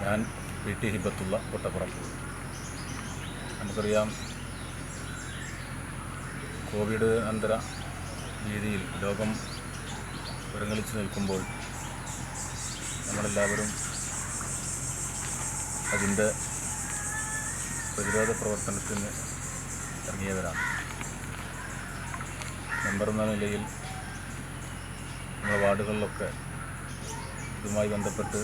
ഞാൻ PT ഹിബത്തുള്ള കൊട്ടപ്പുറം. നമുക്കറിയാം, Covid അനന്തര രീതിയിൽ ലോകം വിറങ്ങലിച്ച് നിൽക്കുമ്പോൾ നമ്മളെല്ലാവരും അതിൻ്റെ പ്രതിരോധ പ്രവർത്തനത്തിന് ഇറങ്ങിയവരാണ്. മെമ്പർ എന്ന നിലയിൽ നമ്മുടെ വാർഡുകളിലൊക്കെ ഇതുമായി ബന്ധപ്പെട്ട്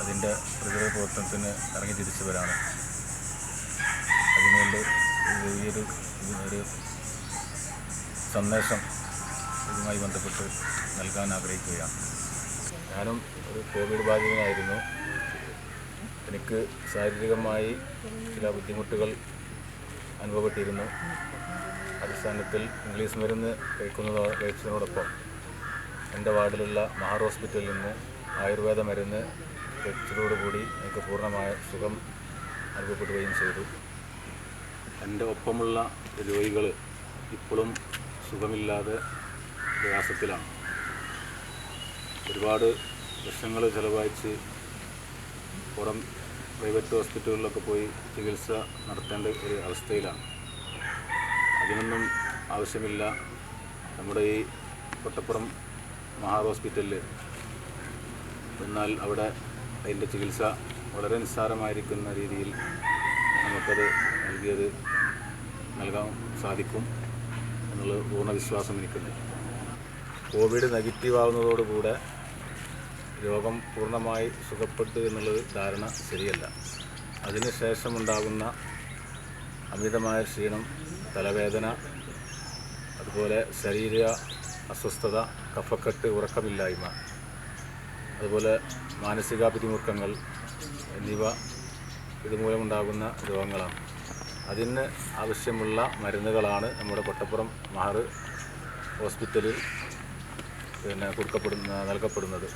അതിൻ്റെ പ്രതിരോധ പ്രവർത്തനത്തിന് ഇറങ്ങി തിരിച്ചവരാണ്. അതിനുവേണ്ടി ഒരു സന്ദേശം ഇതുമായി ബന്ധപ്പെട്ട് നൽകാൻ ആഗ്രഹിക്കുകയാണ്. ഞാനും ഒരു കോവിഡ് ബാധിതനായിരുന്നു. എനിക്ക് ശാരീരികമായി ചില ബുദ്ധിമുട്ടുകൾ അനുഭവപ്പെട്ടിരുന്നു. അടിസ്ഥാനത്തിൽ ഇംഗ്ലീഷ് മരുന്ന് കഴിച്ചതിനോടൊപ്പം എൻ്റെ വാർഡിലുള്ള മഹാർ ഹോസ്പിറ്റലിൽ നിന്ന് ആയുർവേദ മരുന്ന് കഴിച്ചതോടുകൂടി എനിക്ക് പൂർണ്ണമായ സുഖം അനുഭവപ്പെടുകയും ചെയ്തു. എൻ്റെ ഒപ്പമുള്ള രോഗികൾ ഇപ്പോഴും സുഖമില്ലാതെ പ്രയാസത്തിലാണ്. ഒരുപാട് ലക്ഷങ്ങൾ ചിലവഴിച്ച് പുറം പ്രൈവറ്റ് ഹോസ്പിറ്റലുകളിലൊക്കെ പോയി ചികിത്സ നടത്തേണ്ട ഒരു അവസ്ഥയിലാണ്. അതിനൊന്നും ആവശ്യമില്ല. നമ്മുടെ ഈ കൊട്ടപ്പുറം മഹാർ ഹോസ്പിറ്റലിൽ എന്നാൽ അവിടെ അതിൻ്റെ ചികിത്സ വളരെ നിസ്സാരമായിരിക്കുന്ന രീതിയിൽ നമുക്കത് നൽകാൻ സാധിക്കും എന്നുള്ള പൂർണ്ണ വിശ്വാസം എനിക്കുണ്ട്. കോവിഡ് നെഗറ്റീവ് ആവുന്നതോടുകൂടെ രോഗം പൂർണ്ണമായി സുഖപ്പെട്ടു എന്നുള്ളത് ധാരണ ശരിയല്ല. അതിനുശേഷമുണ്ടാകുന്ന അമിതമായ ക്ഷീണം, തലവേദന, അതുപോലെ ശരീര അസ്വസ്ഥത, കഫക്കെട്ട്, ഉറക്കമില്ലായ്മ, അതുപോലെ മാനസിക പിരിമുറുക്കങ്ങൾ എന്നിവ ഇതുമൂലമുണ്ടാകുന്ന രോഗങ്ങളാണ്. അതിന് ആവശ്യമുള്ള മരുന്നുകളാണ് നമ്മുടെ കൊട്ടപ്പുറം മഹാർ ഹോസ്പിറ്റലിൽ നൽകപ്പെടുന്നത്.